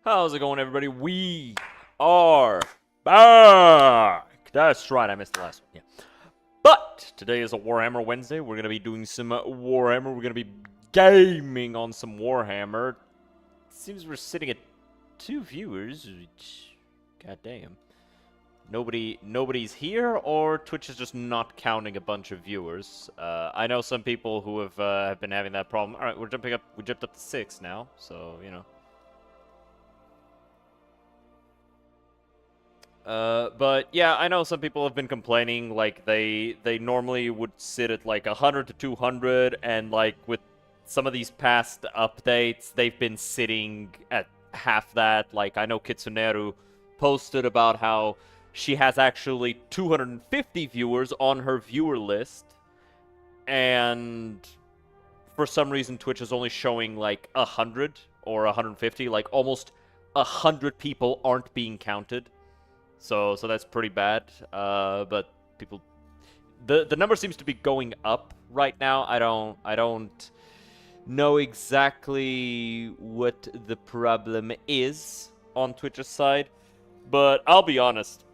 How's it going, everybody? We are back! That's right, I missed the last one, yeah. But today is a Warhammer Wednesday. We're going to be doing some Warhammer. We're going to be gaming on some Warhammer. Seems we're sitting at 2 viewers, which, goddamn. Nobody's here, or Twitch is just not counting a bunch of viewers. I know some people who have been having that problem. All right, we jumped up to 6 now, so, you know. But yeah, I know some people have been complaining, like, they normally would sit at, like, 100 to 200, and, like, with some of these past updates, they've been sitting at half that. Like, I know Kitsuneru posted about how she has actually 250 viewers on her viewer list, and for some reason Twitch is only showing, like, 100 or 150, like, almost 100 people aren't being counted. So that's pretty bad. But people, the number seems to be going up right now. I don't know exactly what the problem is on Twitch's side, but I'll be honest.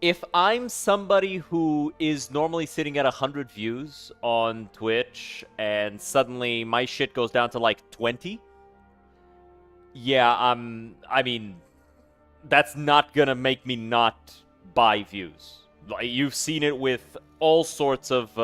If I'm somebody who is normally sitting at 100 views on Twitch and suddenly my shit goes down to like 20, yeah, I mean, that's not gonna make me not buy views. Like, you've seen it with all sorts of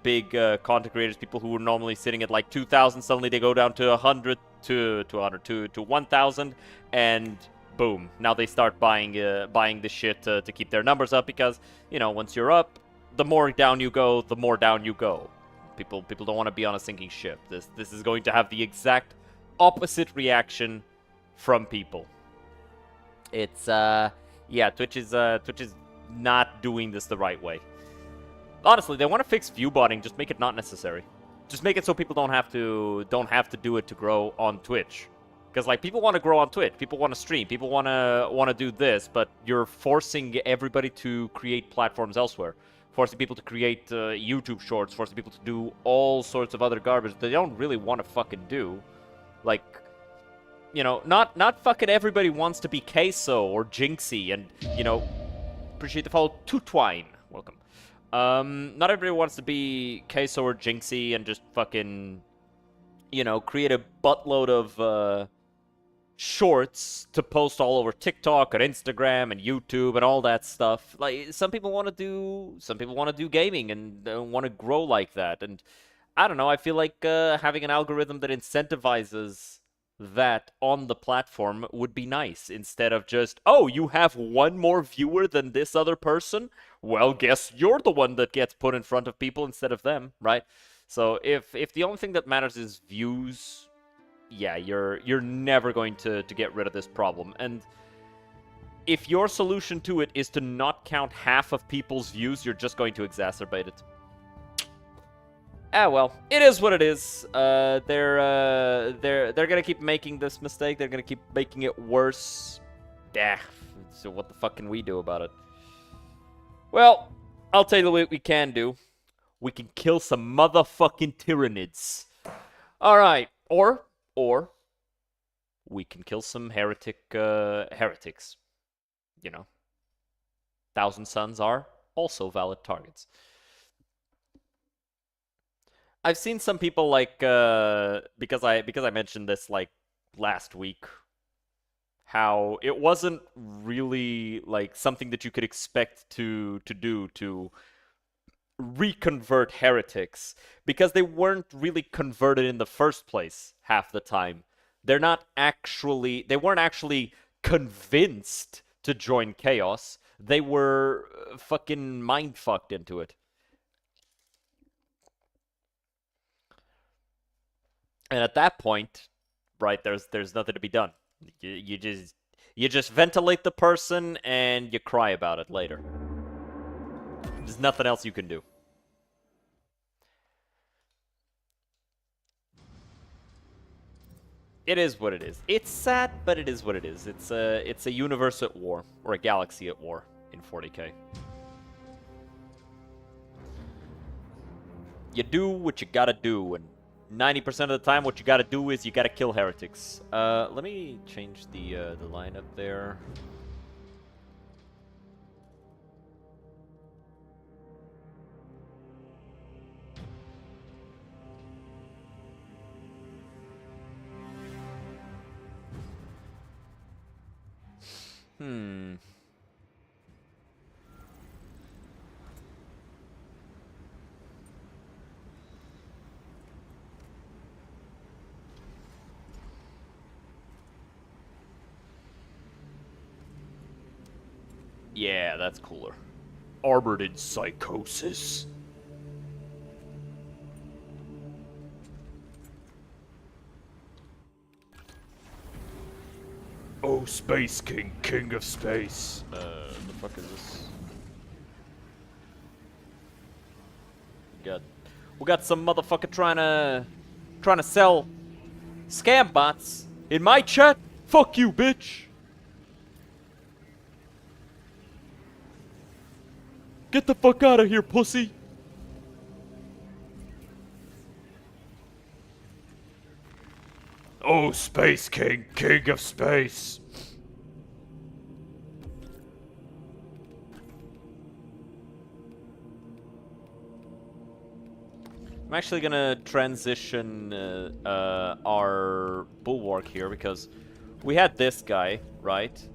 big content creators, people who were normally sitting at like 2,000, suddenly they go down to 100 to 1,000, and boom, now they start buying the shit to keep their numbers up, because, you know, once you're up, the more down you go, the more down you go. People don't want to be on a sinking ship. This is going to have the exact opposite reaction from people. It's yeah, Twitch is not doing this the right way. Honestly, they want to fix view botting, just make it not necessary. Just make it so people don't have to do it to grow on Twitch. Because, like, people want to grow on Twitch, people want to stream, people want to do this, but you're forcing everybody to create platforms elsewhere. Forcing people to create YouTube shorts, forcing people to do all sorts of other garbage they don't really want to fucking do. Like, you know, not fucking everybody wants to be Queso or Jinxie, and, you know, appreciate the follow, Tutwine. Welcome. Not everybody wants to be Queso or Jinxie and just fucking, you know, create a buttload of shorts to post all over TikTok and Instagram and YouTube and all that stuff. Like, some people want to do gaming and want to grow like that. And I don't know, I feel like having an algorithm that incentivizes that on the platform would be nice, instead of just, oh, you have one more viewer than this other person? Well, guess you're the one that gets put in front of people instead of them, right? So if the only thing that matters is views, yeah, you're never going to get rid of this problem. And if your solution to it is to not count half of people's views, you're just going to exacerbate it. Ah, well, it is what it is. They're gonna keep making this mistake. They're gonna keep making it worse. So what the fuck can we do about it? Well, I'll tell you what we can do. We can kill some motherfucking Tyranids. Alright, or we can kill some heretics. You know. Thousand Suns are also valid targets. I've seen some people, like, because I mentioned this, like, last week, how it wasn't really, like, something that you could expect to do to reconvert heretics, because they weren't really converted in the first place half the time. They weren't actually convinced to join Chaos. They were fucking mind-fucked into it. And at that point, right, there's nothing to be done. You just ventilate the person and you cry about it later. There's nothing else you can do. It is what it is. It's sad, but it is what it is. It's a universe at war, or a galaxy at war in 40k. You do what you gotta do, and 90% of the time, what you gotta do is you gotta kill heretics. Let me change the lineup there. Hmm. Yeah, that's cooler. Armored in Psychosis. Oh, Space King, King of Space. The fuck is this? We got some motherfucker trying to sell scam bots in my chat. Fuck you, bitch. Get the fuck out of here, pussy. Oh, Space King, King of Space. I'm actually gonna transition our bulwark here because we had this guy, right?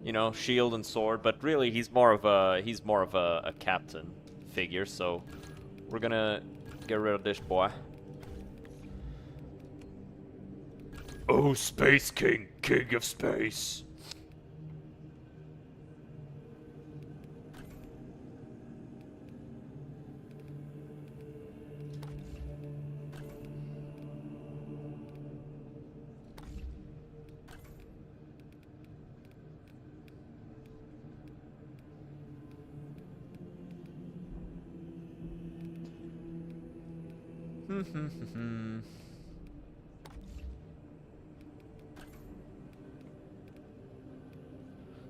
You know, shield and sword, but really he's more of a captain figure, so we're gonna get rid of this boy. Oh, Space King, King of Space.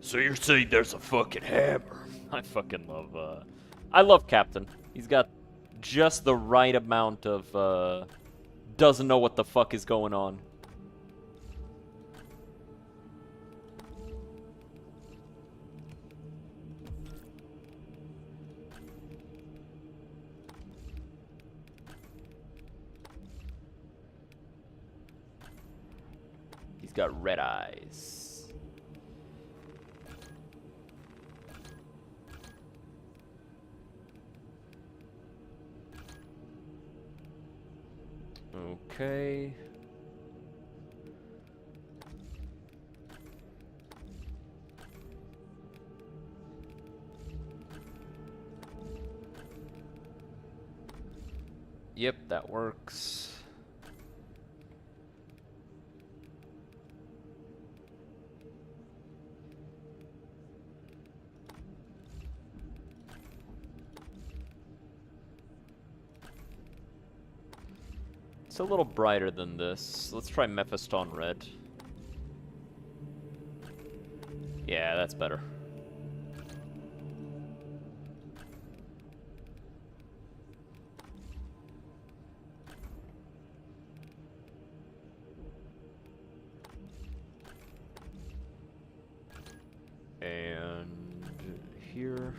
So you're saying there's a fucking hammer? I fucking love, I love Captain. He's got just the right amount of, doesn't know what the fuck is going on. He's got red eyes. Okay. Yep, that works. It's a little brighter than this. Let's try Mephiston Red. Yeah, that's better. And here.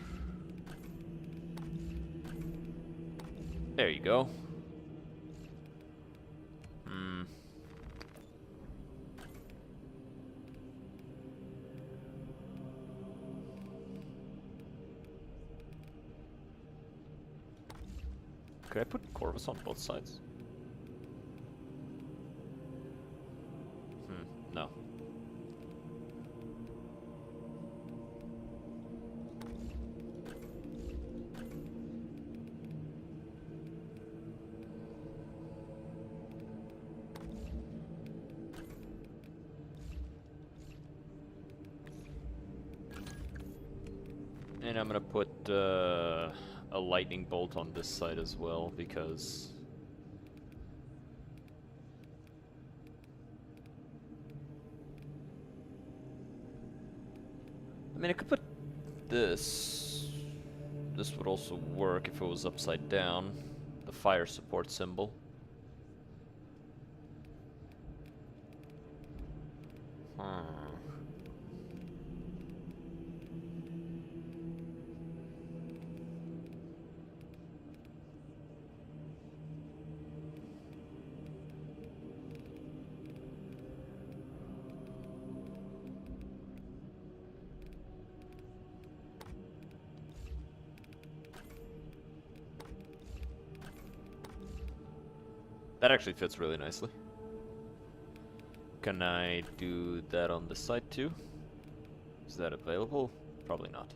There you go. Could I put Corvus on both sides? No. And I'm gonna put a lightning bolt on this side as well, because I mean, I could put this. This would also work if it was upside down. the fire support symbol. That actually fits really nicely. Can I do that on the side too? Is that available? Probably not.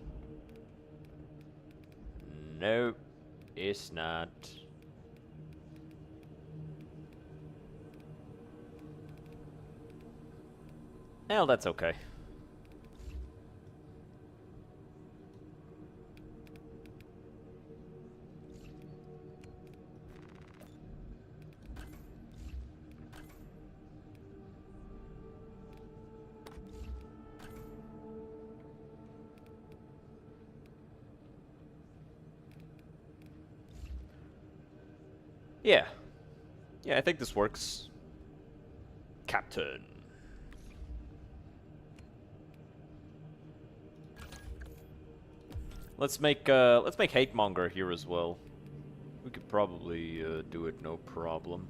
No, it's not. Well, that's okay. Yeah. Yeah, I think this works. Captain. Let's make Hatemonger here as well. We could probably do it no problem.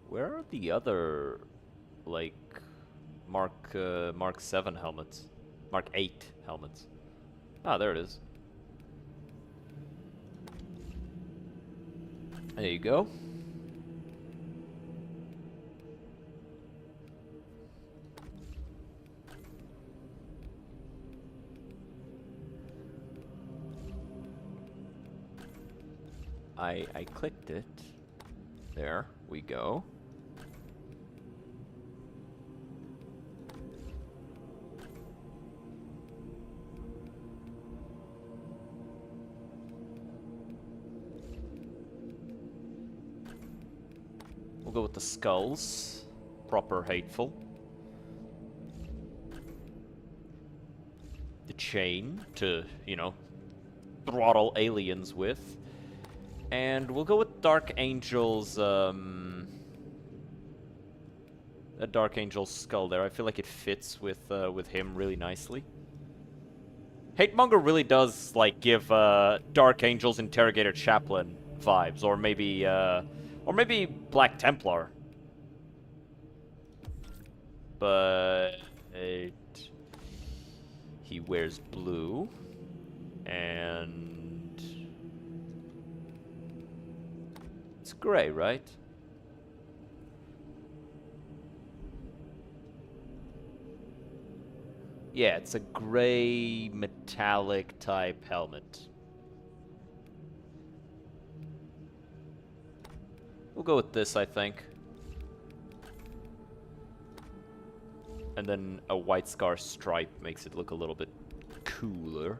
Where are the other, like, Mark 7 helmets? Mark 8 helmets. Ah, there it is. There you go. I clicked it. There we go. We'll go with the skulls. Proper hateful. The chain to, you know, throttle aliens with. And we'll go with Dark Angel's, a Dark Angel's skull there. I feel like it fits with him really nicely. Hatemonger really does, like, give, Dark Angel's Interrogator Chaplain vibes, or maybe Black Templar. But he wears blue, and it's gray, right? Yeah, it's a gray metallic type helmet. We'll go with this, I think. And then a white scar stripe makes it look a little bit cooler.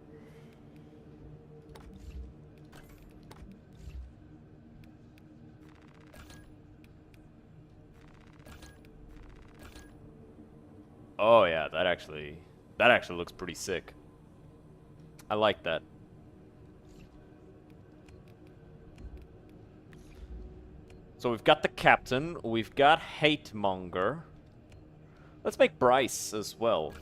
Oh yeah, that actually looks pretty sick. I like that. So we've got the captain, we've got Hatemonger. Let's make Bryce as well.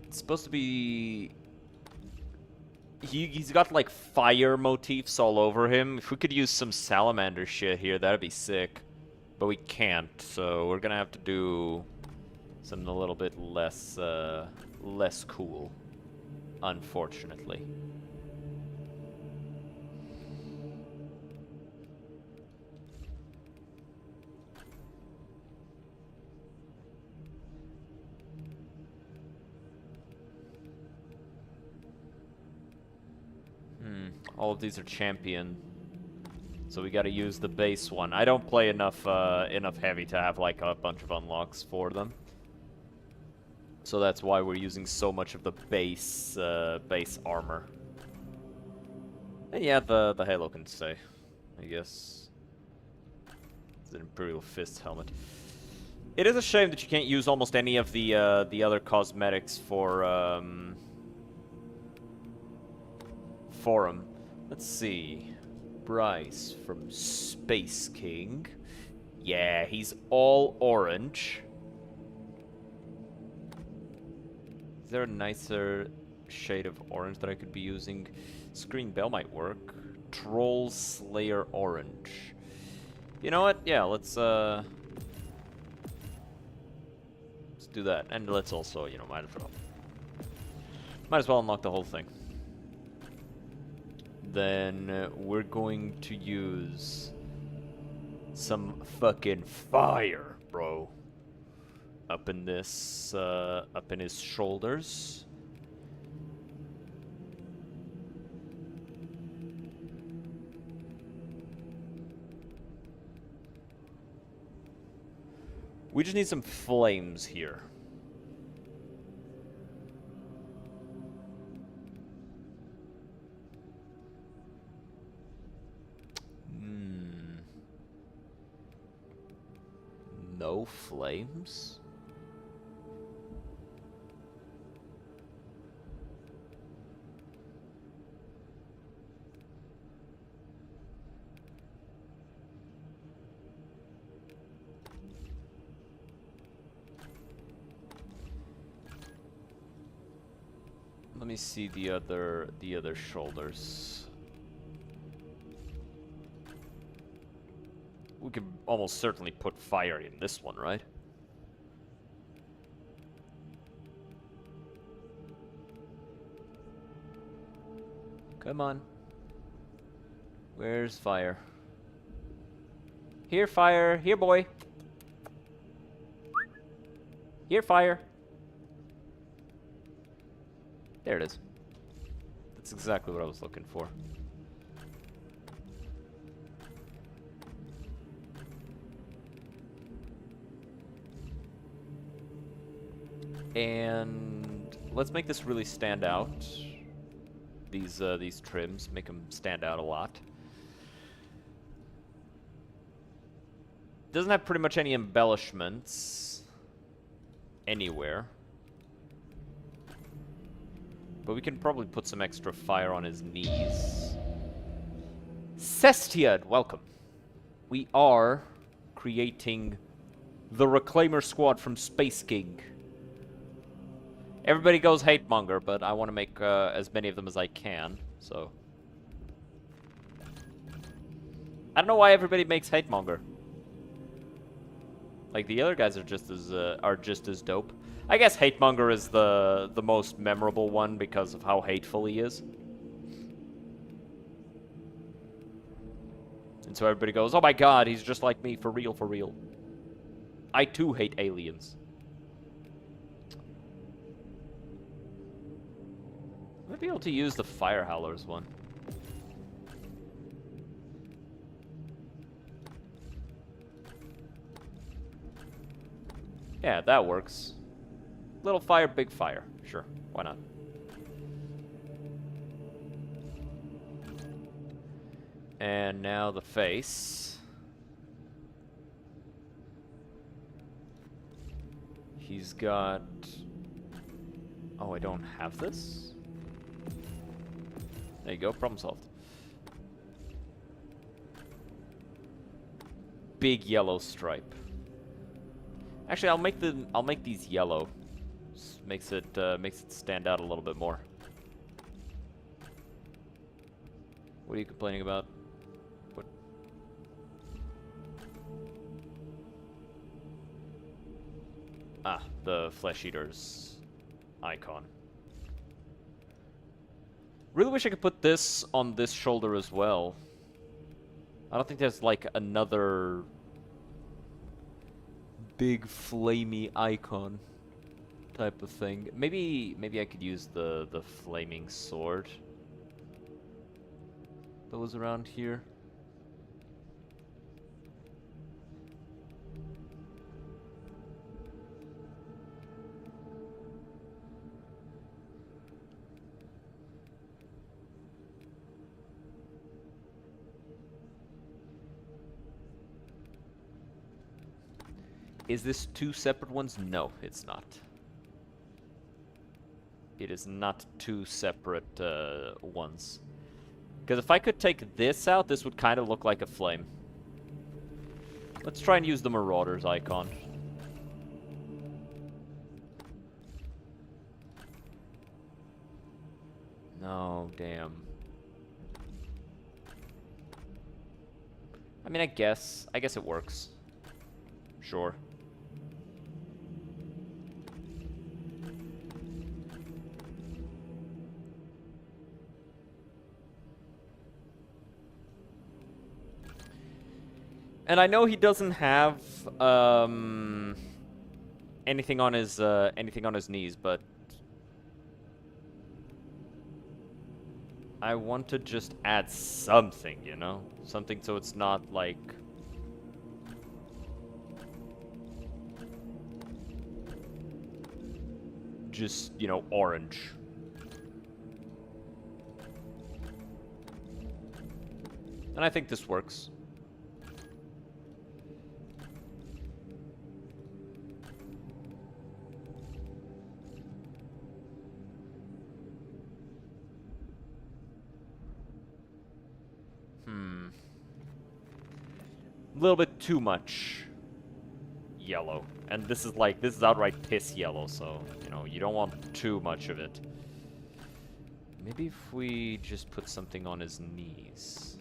It's supposed to be... He's got, like, fire motifs all over him. If we could use some salamander shit here, that'd be sick. But we can't, so we're gonna have to do something a little bit less, less cool. Unfortunately. All of these are champion, so we gotta use the base one. I don't play enough heavy to have like a bunch of unlocks for them, so that's why we're using so much of the base armor. And yeah, the halo can stay, I guess. It's an Imperial Fist helmet. It is a shame that you can't use almost any of the other cosmetics for him. Let's see. Bryce from Space King. Yeah, he's all orange. Is there a nicer shade of orange that I could be using? Screen Bell might work. Troll Slayer orange. You know what? Yeah, let's do that. And let's also, you know, might as well unlock the whole thing. Then we're going to use some fucking fire, bro. Up in this, up in his shoulders. We just need some flames here. No flames? Let me see the other shoulders. We could almost certainly put fire in this one, right? Come on. Where's fire? Here, fire. Here, boy. Here, fire. There it is. That's exactly what I was looking for. And let's make this really stand out. These trims, make them stand out a lot. Doesn't have pretty much any embellishments anywhere. But we can probably put some extra fire on his knees. Cestiad, welcome. We are creating the Reclaimer Squad from Space King. Everybody goes hate monger, but I want to make as many of them as I can, so. I don't know why everybody makes hate monger. Like, the other guys are just as dope. I guess hate monger is the most memorable one because of how hateful he is. And so everybody goes, oh my god, he's just like me, for real, for real. I too hate aliens. I might be able to use the Fire Howlers one. Yeah, that works. Little fire, big fire. Sure, why not? And now the face. He's got... Oh, I don't have this? There you go, problem solved. Big yellow stripe. Actually, I'll make these yellow. Just makes it stand out a little bit more. What are you complaining about? What? Ah, the Flesh Eater's icon. Really wish I could put this on this shoulder as well. I don't think there's like another big flamey icon type of thing. Maybe I could use the flaming sword that was around here. Is this two separate ones? No, it's not. It is not two separate ones. Because if I could take this out, this would kind of look like a flame. Let's try and use the Marauders icon. No, damn. I mean, I guess it works. Sure. And I know he doesn't have anything on his knees, but I want to just add something, you know? Something so it's not like just, you know, orange. And I think this works. A little bit too much yellow. And this is outright piss yellow, so, you know, you don't want too much of it. Maybe if we just put something on his knees.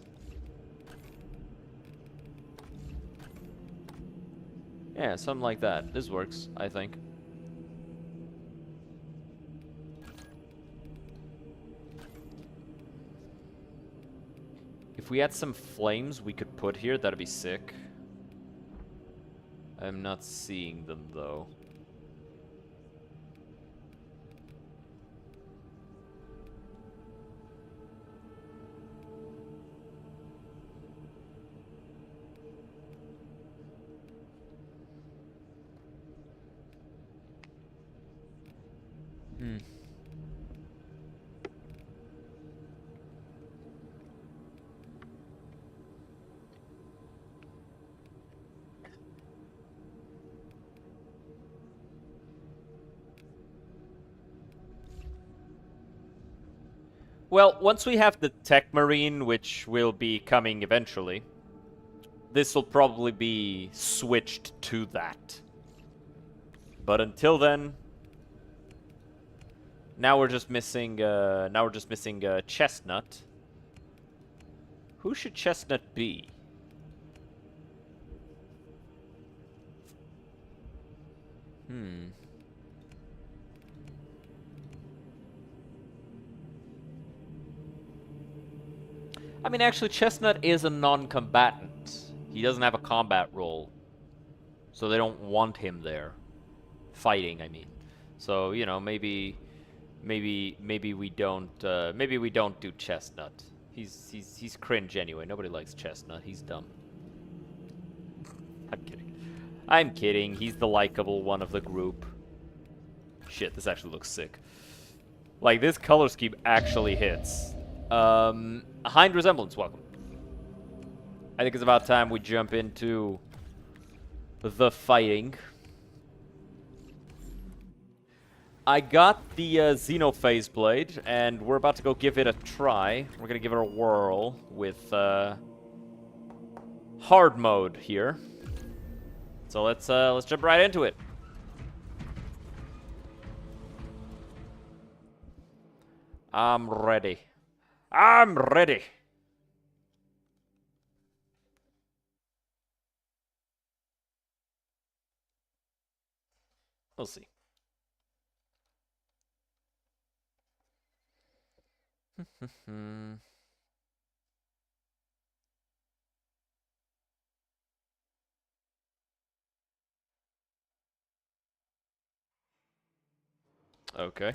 Yeah, something like that. This works, I think. If we had some flames we could put here, that'd be sick. I'm not seeing them, though. Well, once we have the Tech Marine, which will be coming eventually, this will probably be switched to that. But until then, now we're just missing Chestnut. Who should Chestnut be? I mean, actually, Chestnut is a non-combatant. He doesn't have a combat role. So they don't want him there. Fighting, I mean. So, you know, maybe we don't do Chestnut. He's cringe anyway. Nobody likes Chestnut. He's dumb. I'm kidding. I'm kidding. He's the likable one of the group. Shit, this actually looks sick. Like, this color scheme actually hits. Hind Resemblance, welcome. I think it's about time we jump into the fighting. I got the Xenophase Blade, and we're about to go give it a try. We're gonna give it a whirl with hard mode here. So let's jump right into it. I'm ready. I'm ready. We'll see. Okay.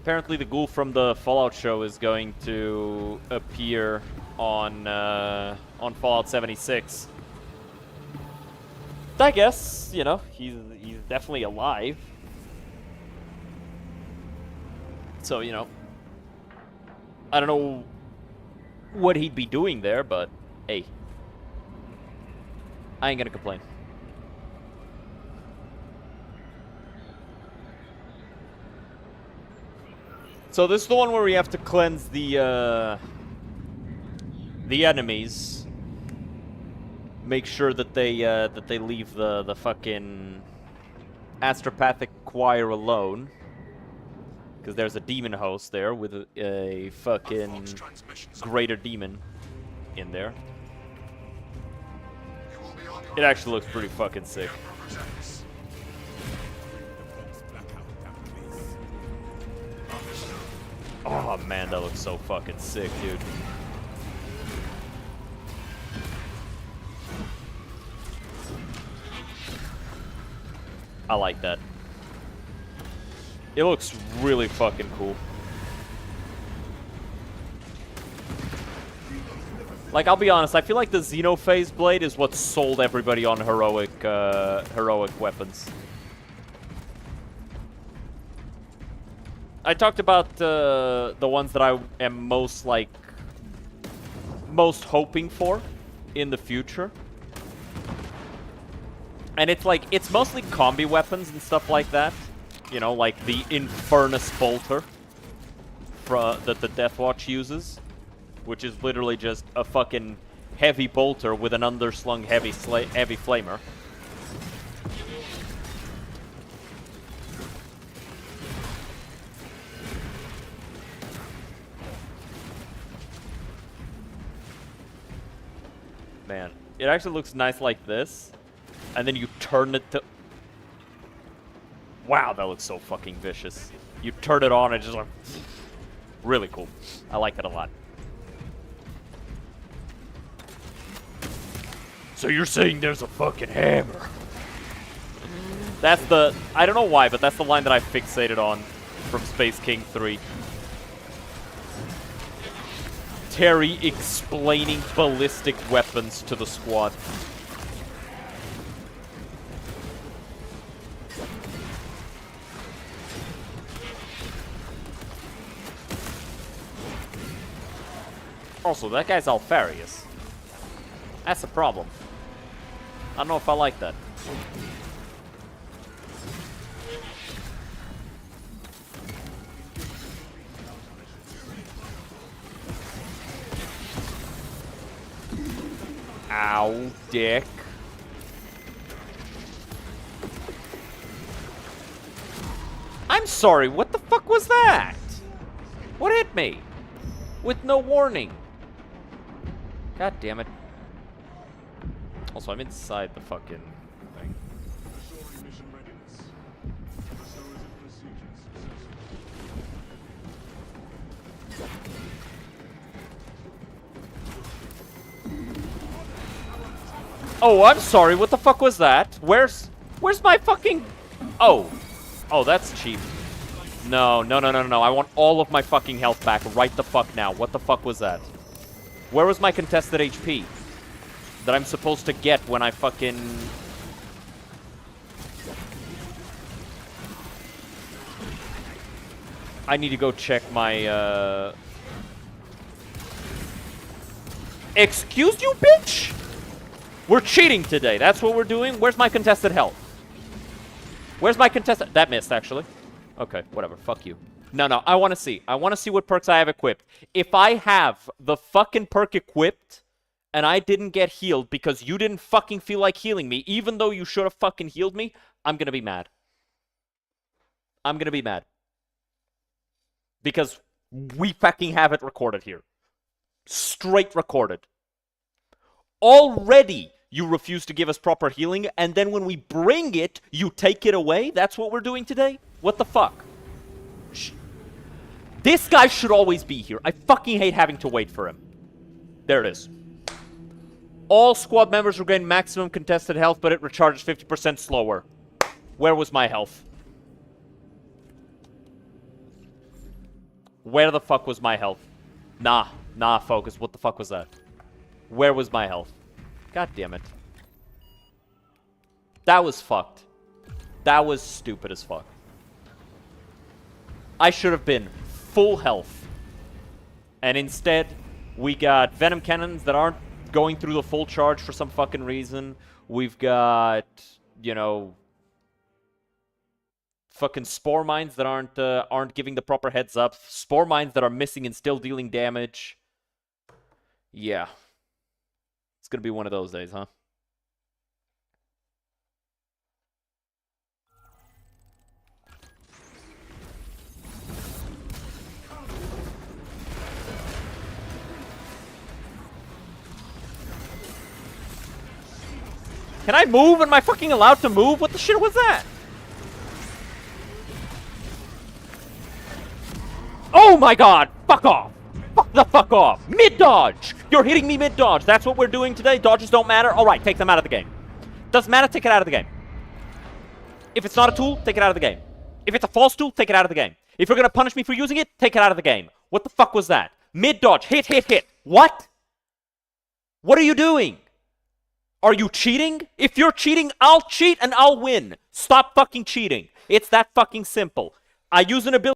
Apparently the ghoul from the Fallout show is going to appear on Fallout 76. I guess, you know, he's definitely alive. So, you know, I don't know what he'd be doing there, but hey, I ain't gonna complain. So this is the one where we have to cleanse the enemies. Make sure that they leave the fucking astropathic choir alone. Because there's a demon host there with a fucking greater demon in there. It actually looks pretty fucking sick. Oh man, that looks so fucking sick, dude. I like that. It looks really fucking cool. Like, I'll be honest, I feel like the Xenophase blade is what sold everybody on heroic weapons. I talked about the ones that I am most hoping for in the future. And it's like, it's mostly combi weapons and stuff like that. You know, like the Infernus Bolter that the Deathwatch uses. Which is literally just a fucking heavy bolter with an underslung heavy flamer. Man, it actually looks nice like this. And then you turn it to... Wow, that looks so fucking vicious. You turn it on and just like... Really cool. I like it a lot. So you're saying there's a fucking hammer? That's the... I don't know why, but that's the line that I fixated on from Space King 3. Terry explaining ballistic weapons to the squad. Also, that guy's Alfarius. That's a problem. I don't know if I like that. Ow, dick. I'm sorry, what the fuck was that? What hit me? With no warning. God damn it. Also, I'm inside the fucking thing. Oh, I'm sorry. What the fuck was that? Where's my fucking... Oh. Oh, that's cheap. No. I want all of my fucking health back right the fuck now. What the fuck was that? Where was my contested HP? That I'm supposed to get when I fucking... I need to go check my, Excuse you, bitch? We're cheating today. That's what we're doing? Where's my contested health? Where's my contested... That missed, actually. Okay, whatever. Fuck you. No, I want to see. I want to see what perks I have equipped. If I have the fucking perk equipped... and I didn't get healed because you didn't fucking feel like healing me, even though you should have fucking healed me, I'm gonna be mad. I'm gonna be mad. Because we fucking have it recorded here. Straight recorded. Already, you refuse to give us proper healing, and then when we bring it, you take it away? That's what we're doing today? What the fuck? This guy should always be here. I fucking hate having to wait for him. There it is. All squad members regain maximum contested health, but it recharges 50% slower. Where was my health? Where the fuck was my health? Nah, focus. What the fuck was that? Where was my health? God damn it. That was fucked. That was stupid as fuck. I should have been full health. And instead, we got Venom Cannons that aren't going through the full charge for some fucking reason. We've got, you know, fucking Spore Mines that aren't giving the proper heads up. Spore Mines that are missing and still dealing damage. Yeah. It's gonna be one of those days, huh? Can I move? Am I fucking allowed to move? What the shit was that? Oh my god! Fuck off! Fuck the fuck off! Mid-dodge! You're hitting me mid-dodge! That's what we're doing today? Dodges don't matter? Alright, take them out of the game. Doesn't matter, take it out of the game. If it's not a tool, take it out of the game. If it's a false tool, take it out of the game. If you're gonna punish me for using it, take it out of the game. What the fuck was that? Mid-dodge, hit, hit, hit. What? What are you doing? Are you cheating? If you're cheating, I'll cheat and I'll win. Stop fucking cheating. It's that fucking simple. I use an ability